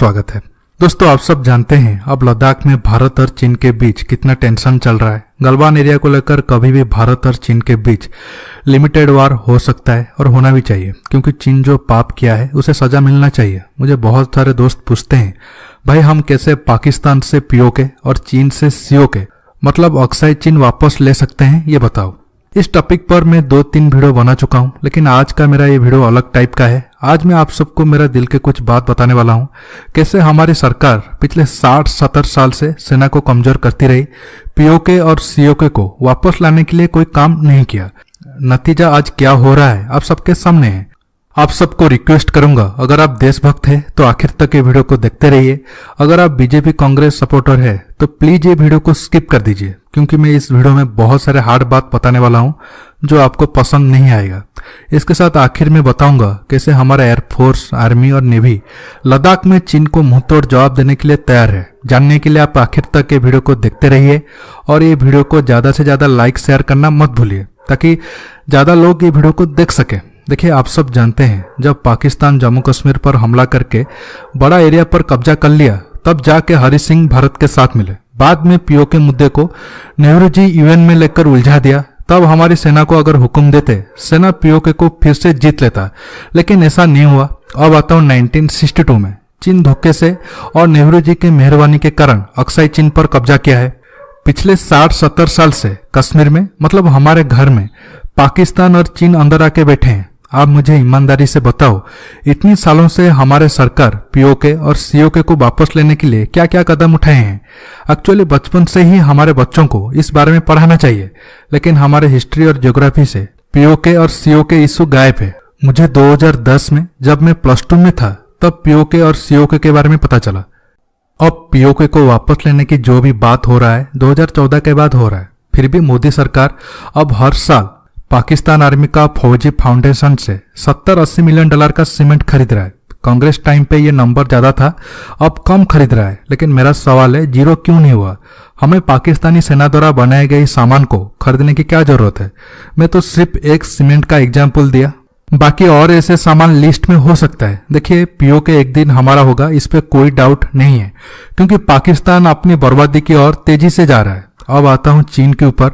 स्वागत है। दोस्तों, आप सब जानते हैं अब लद्दाख में भारत और चीन के बीच कितना टेंशन चल रहा है। गलवान एरिया को लेकर कभी भी भारत और चीन के बीच लिमिटेड वार हो सकता है और होना भी चाहिए, क्योंकि चीन जो पाप किया है उसे सजा मिलना चाहिए। मुझे बहुत सारे दोस्त पूछते हैं, भाई हम कैसे पाकिस्तान से पीओके और चीन से सीओके मतलब अक्साई चीन वापस ले सकते हैं, ये बताओ। इस टॉपिक पर मैं 2-3 वीडियो बना चुका हूं, लेकिन आज का मेरा ये वीडियो अलग टाइप का है। आज मैं आप सबको मेरा दिल के कुछ बात बताने वाला हूं, कैसे हमारी सरकार पिछले 60-70 साल से सेना को कमजोर करती रही, पीओके और सीओके को वापस लाने के लिए कोई काम नहीं किया। नतीजा आज क्या हो रहा है आप सबके सामने है। आप सबको रिक्वेस्ट करूंगा, अगर आप देशभक्त हैं तो आखिर तक ये वीडियो को देखते रहिए। अगर आप बीजेपी कांग्रेस सपोर्टर है तो प्लीज ये वीडियो को स्किप कर दीजिए, क्योंकि मैं इस वीडियो में बहुत सारे हार्ड बात बताने वाला हूं जो आपको पसंद नहीं आएगा। इसके साथ आखिर में बताऊंगा कैसे हमारा एयरफोर्स, आर्मी और नेवी लद्दाख में चीन को मुंहतोड़ जवाब देने के लिए तैयार है। जानने के लिए आप आखिर तक ये वीडियो को देखते रहिए और ये वीडियो को ज्यादा से ज्यादा लाइक शेयर करना मत भूलिए, ताकि ज्यादा लोग ये वीडियो को देख सके। देखिए, आप सब जानते हैं जब पाकिस्तान जम्मू कश्मीर पर हमला करके बड़ा एरिया पर कब्जा कर लिया, तब जाके हरि सिंह भारत के साथ मिले। बाद में पीओके मुद्दे को नेहरू जी यूएन में लेकर उलझा दिया। तब हमारी सेना को अगर हुक्म देते, सेना पीओके को फिर से जीत लेता, लेकिन ऐसा नहीं हुआ। अब आता हूं 1962 में। चीन धोखे से और नेहरू जी की मेहरबानी के कारण अक्साई चीन पर कब्जा किया है। पिछले 60-70 साल से कश्मीर में मतलब हमारे घर में पाकिस्तान और चीन अंदर आके बैठे हैं। आप मुझे ईमानदारी से बताओ, इतनी सालों से हमारे सरकार पीओके और सीओके को वापस लेने के लिए क्या क्या कदम उठाए हैं। एक्चुअली बचपन से ही हमारे बच्चों को इस बारे में पढ़ाना चाहिए, लेकिन हमारे हिस्ट्री और ज्योग्राफी से पीओके और सीओके इशू गायब है। मुझे 2010 में जब मैं +2 में था तब पीओके और सीओके के बारे में पता चला। अब पीओके को वापस लेने की जो भी बात हो रहा है 2014 के बाद हो रहा है। फिर भी मोदी सरकार अब हर साल पाकिस्तान आर्मी का फौजी फाउंडेशन से $70-80 मिलियन का सीमेंट खरीद रहा है। कांग्रेस टाइम पे ये नंबर ज्यादा था, अब कम खरीद रहा है। लेकिन मेरा सवाल है, जीरो क्यों नहीं हुआ? हमें पाकिस्तानी सेना द्वारा बनाए गए सामान को खरीदने की क्या जरूरत है? मैं तो सिर्फ एक सीमेंट का एग्जाम्पल दिया, बाकी और ऐसे सामान लिस्ट में हो सकता है। देखिए, पीओके एक दिन हमारा होगा, इस पे कोई डाउट नहीं है, क्योंकि पाकिस्तान अपनी बर्बादी की ओर तेजी से जा रहा है। अब आता हूं चीन के ऊपर।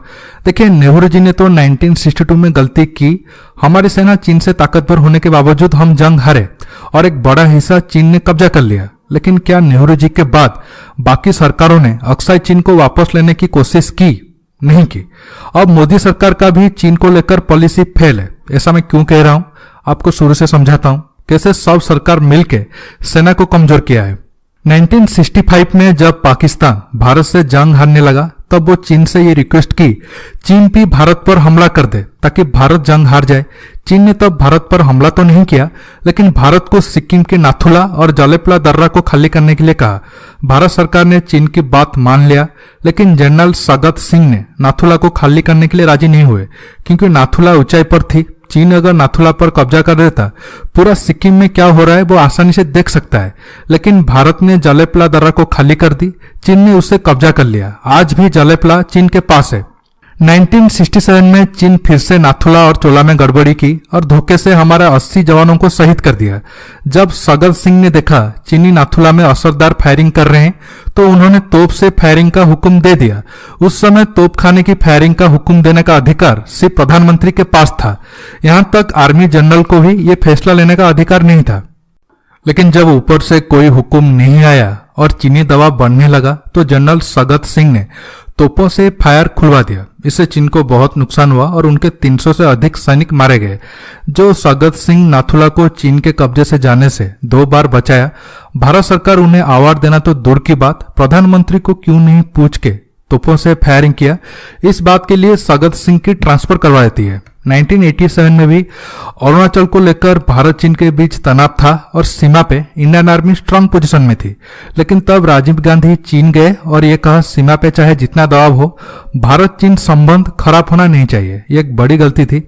देखिए, नेहरू जी ने तो 1962 में गलती की। हमारी सेना चीन से ताकतवर होने के बावजूद हम जंग हारे और एक बड़ा हिस्सा चीन ने कब्जा कर लिया। लेकिन क्या नेहरू जी के बाद बाकी सरकारों ने अक्साई चीन को वापस लेने की कोशिश की? नहीं की। अब मोदी सरकार का भी चीन को लेकर पॉलिसी फेल है। ऐसा मैं क्यों कह रहा हूं, आपको शुरू से समझाता हूं कैसे सब सरकार मिलकर सेना को कमजोर किया है। 1965 में जब पाकिस्तान भारत से जंग हारने लगा, तब वो चीन से ये रिक्वेस्ट की, चीन भी भारत पर हमला कर दे ताकि भारत जंग हार जाए। चीन ने तब भारत पर हमला तो नहीं किया, लेकिन भारत को सिक्किम के नाथुला और जलेपला दर्रा को खाली करने के लिए कहा। भारत सरकार ने चीन की बात मान लिया, लेकिन जनरल सगत सिंह ने नाथुला को खाली करने के लिए राजी नहीं हुए, क्योंकि नाथुला ऊंचाई पर थी। चीन अगर नाथुला पर कब्जा कर देता, पूरा सिक्किम में क्या हो रहा है वो आसानी से देख सकता है। लेकिन भारत ने जलेपला दर्रा को खाली कर दी, चीन ने उसे कब्जा कर लिया। आज भी जलेपला चीन के पास है। 1967 में चीन फिर से नाथुला और चोला में गड़बड़ी की और धोखे से हमारे 80 जवानों को शहीद कर दिया। जब सगत सिंह ने देखा चीनी नाथुला में असरदार फायरिंग कर रहे हैं, तो उन्होंने तोप से फायरिंग का हुक्म दे दिया। उस समय तोप खाने की फायरिंग का हुक्म देने का अधिकार सिर्फ प्रधानमंत्री के पास था। यहां तक आर्मी जनरल को भी ये फैसला लेने का अधिकार नहीं था। लेकिन जब ऊपर से कोई हुक्म नहीं आया और चीनी दबाव बढ़ने लगा, तो जनरल सगत सिंह ने तोपों से फायर खुलवा दिया। इससे चीन को बहुत नुकसान हुआ और उनके 300 से अधिक सैनिक मारे गए। जो सगत सिंह नाथुला को चीन के कब्जे से जाने से 2 बार बचाया, भारत सरकार उन्हें अवार्ड देना तो दूर की बात, प्रधानमंत्री को क्यों नहीं पूछ के तोपों से फायरिंग किया? इस बात के लिए सगत सिंह की ट्रांसफर करवा देती है। 1987 में भी अरुणाचल को लेकर भारत चीन के बीच तनाव था और सीमा पे इंडियन आर्मी स्ट्रांग पोजीशन में थी। लेकिन तब राजीव गांधी चीन गए और ये कहा, सीमा पे चाहे जितना दबाव हो, भारत चीन संबंध खराब होना नहीं चाहिए। ये एक बड़ी गलती थी।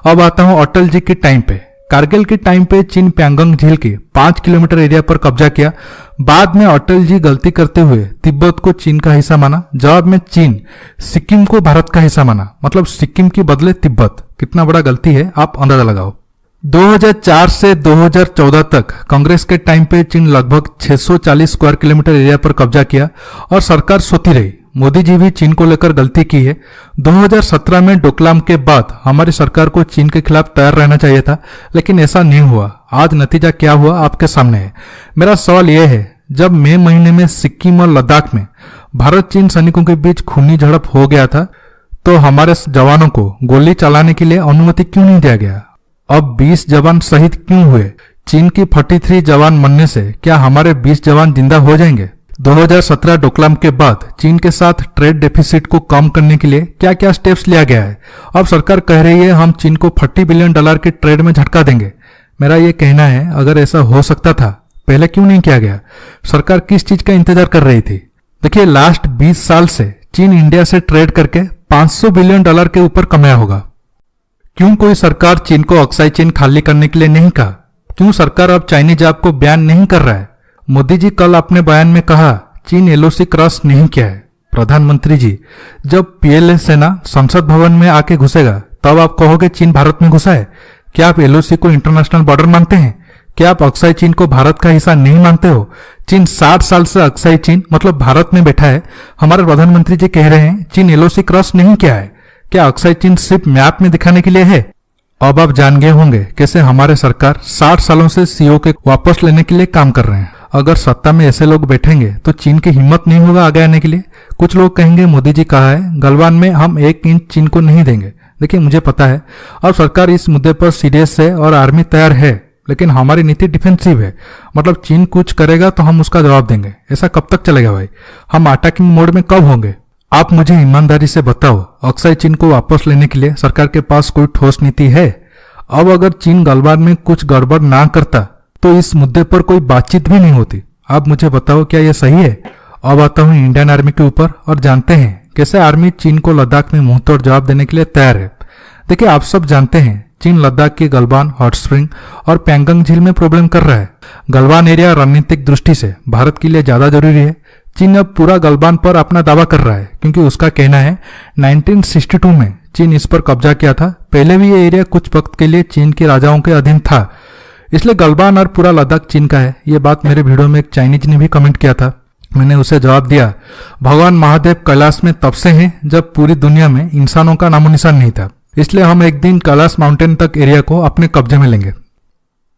अब आता हूं अटल जी के टाइम पे। कारगिल के टाइम पे चीन प्यांगोंग झील की 5 किलोमीटर एरिया पर कब्जा किया। बाद में अटल जी गलती करते हुए तिब्बत को चीन का हिस्सा माना। जवाब में चीन सिक्किम को भारत का हिस्सा माना, मतलब सिक्किम के बदले तिब्बत। कितना बड़ा गलती है, आप अंदाजा लगाओ। 2004 से 2014 तक कांग्रेस के टाइम पे चीन लगभग 640 स्क्वायर किलोमीटर एरिया पर कब्जा किया और सरकार सोती रही। मोदी जी भी चीन को लेकर गलती की है। 2017 में डोकलाम के बाद हमारी सरकार को चीन के खिलाफ तैयार रहना चाहिए था, लेकिन ऐसा नहीं हुआ। आज नतीजा क्या हुआ आपके सामने है। मेरा सवाल यह है, जब मई महीने में सिक्किम और लद्दाख में भारत चीन सैनिकों के बीच खूनी झड़प हो गया था, तो हमारे जवानों को गोली चलाने के लिए अनुमति क्यों नहीं दिया गया? अब 20 जवान शहीद क्यों हुए? चीन की 43 जवान मरने से क्या हमारे 20 जवान जिंदा हो जाएंगे? 2017 डोकलाम के बाद चीन के साथ ट्रेड डेफिसिट को कम करने के लिए क्या क्या स्टेप्स लिया गया है? अब सरकार कह रही है हम चीन को $40 बिलियन के ट्रेड में झटका देंगे। मेरा ये कहना है, अगर ऐसा हो सकता था पहले क्यों नहीं किया गया? सरकार किस चीज का इंतजार कर रही थी? देखिए, लास्ट 20 साल से चीन इंडिया से ट्रेड करके $500 बिलियन के ऊपर कमाया होगा। क्यों कोई सरकार चीन को अक्साई चीन खाली करने के लिए नहीं कहा? क्यों सरकार अब चाइनीज ऐप को बैन नहीं कर रहा है? मोदी जी कल अपने बयान में कहा चीन एलओसी क्रॉस नहीं किया है। प्रधानमंत्री जी, जब पीएलए सेना संसद भवन में आके घुसेगा तब आप कहोगे चीन भारत में घुसा है? क्या आप एलओसी को इंटरनेशनल बॉर्डर मानते हैं? क्या आप अक्साई चीन को भारत का हिस्सा नहीं मानते हो? चीन 60 साल से अक्साई चीन मतलब भारत में बैठा है। हमारे प्रधानमंत्री जी कह रहे हैं चीन एलओसी क्रॉस नहीं किया है। क्या अक्साई चीन सिर्फ मैप में दिखाने के लिए है? अब आप जान गए होंगे कैसे हमारे सरकार 60 सालों से सीओ के वापस लेने के लिए काम कर रहे हैं। अगर सत्ता में ऐसे लोग बैठेंगे तो चीन की हिम्मत नहीं होगा आगे आने के लिए। कुछ लोग कहेंगे मोदी जी कहा है गलवान में हम 1 इंच चीन को नहीं देंगे। देखिए, मुझे पता है अब सरकार इस मुद्दे पर सीरियस है और आर्मी तैयार है, लेकिन हमारी नीति डिफेंसिव है। मतलब चीन कुछ करेगा तो हम उसका जवाब देंगे। ऐसा कब तक चलेगा भाई? हम अटैकिंग मोड में कब होंगे? आप मुझे ईमानदारी से बताओ, अक्साई चीन को वापस लेने के लिए सरकार के पास कोई ठोस नीति है? अब अगर चीन गलवान में कुछ गड़बड़ ना करता तो इस मुद्दे पर कोई बातचीत भी नहीं होती। आप मुझे बताओ, क्या यह सही है? अब आता हूं इंडियन आर्मी के ऊपर और जानते हैं कैसे आर्मी चीन को लद्दाख में मुंहतोड़ जवाब देने के लिए तैयार है। देखिए, आप सब जानते हैं चीन लद्दाख की गलवान, हॉट स्प्रिंग और पैंगोंग झील में प्रॉब्लम कर रहा है। गलवान एरिया रणनीतिक दृष्टि से भारत के लिए ज्यादा जरूरी है। चीन अब पूरा गलवान पर अपना दावा कर रहा है क्योंकि उसका कहना है 1962 में चीन इस पर कब्जा किया था। पहले भी ये एरिया कुछ वक्त के लिए चीन के राजाओं के अधीन था, इसलिए गलवान और पूरा लद्दाख चीन का है। ये बात मेरे वीडियो में एक चाइनीज ने भी कमेंट किया था। मैंने उसे जवाब दिया, भगवान महादेव कैलाश में तब से हैं जब पूरी दुनिया में इंसानों का नामो निशान नहीं था, इसलिए हम एक दिन कैलाश माउंटेन तक एरिया को अपने कब्जे में लेंगे।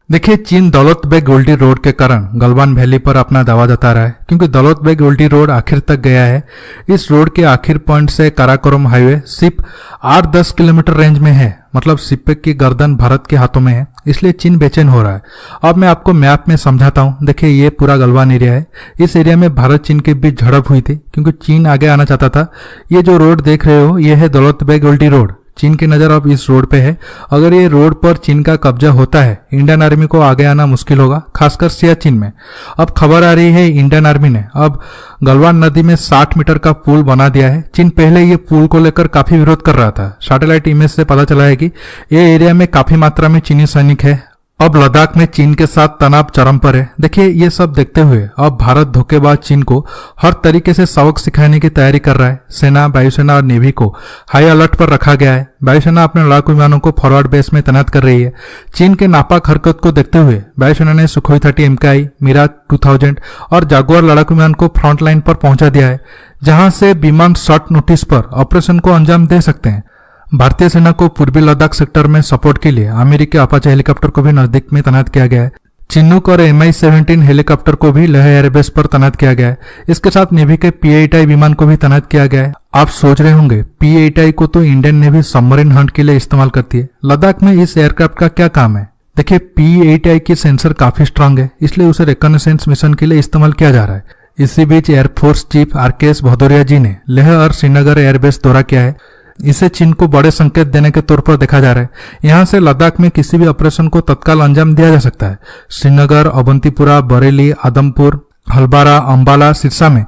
देखिए, चीन दौलत बेग ओल्डी रोड के कारण गलवान वैली पर अपना दावा जता रहा है क्योंकि दौलत बेग ओल्डी रोड आखिर तक गया है। इस रोड के आखिर पॉइंट से काराकोरम हाईवे सिर्फ 8-10 किलोमीटर रेंज में है। मतलब सिप्पेक की गर्दन भारत के हाथों में है, इसलिए चीन बेचैन हो रहा है। अब मैं आपको मैप में समझाता हूं। देखिए, ये पूरा गलवान एरिया है। इस एरिया में भारत चीन के बीच झड़प हुई थी क्योंकि चीन आगे आना चाहता था। ये जो रोड देख रहे हो, ये है दौलत बेग ओल्डी रोड। चीन की नजर अब इस रोड पे है। अगर ये रोड पर चीन का कब्जा होता है, इंडियन आर्मी को आगे आना मुश्किल होगा, खासकर सियाचिन में। अब खबर आ रही है इंडियन आर्मी ने अब गलवान नदी में 60 मीटर का पुल बना दिया है। चीन पहले ये पुल को लेकर काफी विरोध कर रहा था। सैटेलाइट इमेज से पता चला है कि ये एरिया में काफी मात्रा में चीनी सैनिक है। अब लद्दाख में चीन के साथ तनाव चरम पर है। देखिए, ये सब देखते हुए अब भारत धोखेबाज चीन को हर तरीके से सबक सिखाने की तैयारी कर रहा है। सेना, वायुसेना और नेवी को हाई अलर्ट पर रखा गया है। वायुसेना अपने लड़ाकू विमानों को फॉरवर्ड बेस में तैनात कर रही है। चीन के नापाक हरकत को देखते हुए वायुसेना ने सुखोई 30 MKI, मिराज 2000 और जागुआर लड़ाकू विमान को फ्रंट लाइन पर पहुंचा दिया है, जहां से विमान शॉर्ट नोटिस पर ऑपरेशन को अंजाम दे सकते हैं। भारतीय सेना को पूर्वी लद्दाख सेक्टर में सपोर्ट के लिए अमेरिकी अपाचे हेलीकॉप्टर को भी नजदीक में तैनात किया गया है। चिन्नूक और MI-17 हेलीकॉप्टर को भी लेह एयरबेस पर तैनात किया गया है। इसके साथ नेवी के P-8I विमान को भी तैनात किया गया है। आप सोच रहे होंगे P-8I को तो इंडियन नेवी सबमरीन हंट के लिए इस्तेमाल करती है, लद्दाख में इस एयरक्राफ्ट का क्या काम है? देखिए, P-8I की सेंसर काफी स्ट्रांग है, इसलिए उसे रिकॉनेसेंस मिशन के लिए इस्तेमाल किया जा रहा है। इसी बीच एयरफोर्स चीफ RKS भदौरिया जी ने लेह और श्रीनगर एयरबेस दौरा किया है। इसे चीन को बड़े संकेत देने के तौर पर देखा जा रहा है। यहां से लद्दाख में किसी भी ऑपरेशन को तत्काल अंजाम दिया जा सकता है। श्रीनगर, अवंतीपुरा, बरेली, आदमपुर, हलबारा, अंबाला, सिरसा में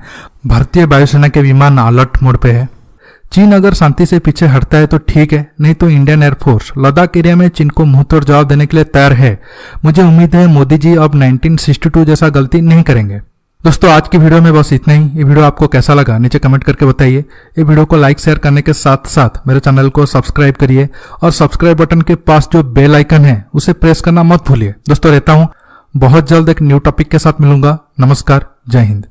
भारतीय वायुसेना के विमान अलर्ट मोड पे है। चीन अगर शांति से पीछे हटता है तो ठीक है, नहीं तो इंडियन एयरफोर्स लद्दाख एरिया में चीन को मुंहतोड़ जवाब देने के लिए तैयार है। मुझे उम्मीद है मोदी जी अब 1962 जैसा गलती नहीं करेंगे। दोस्तों आज की वीडियो में बस इतना ही। ये वीडियो आपको कैसा लगा नीचे कमेंट करके बताइए। ये वीडियो को लाइक शेयर करने के साथ साथ मेरे चैनल को सब्सक्राइब करिए और सब्सक्राइब बटन के पास जो बेल आइकन है उसे प्रेस करना मत भूलिए। दोस्तों रहता हूं, बहुत जल्द एक न्यू टॉपिक के साथ मिलूंगा। नमस्कार, जय हिंद।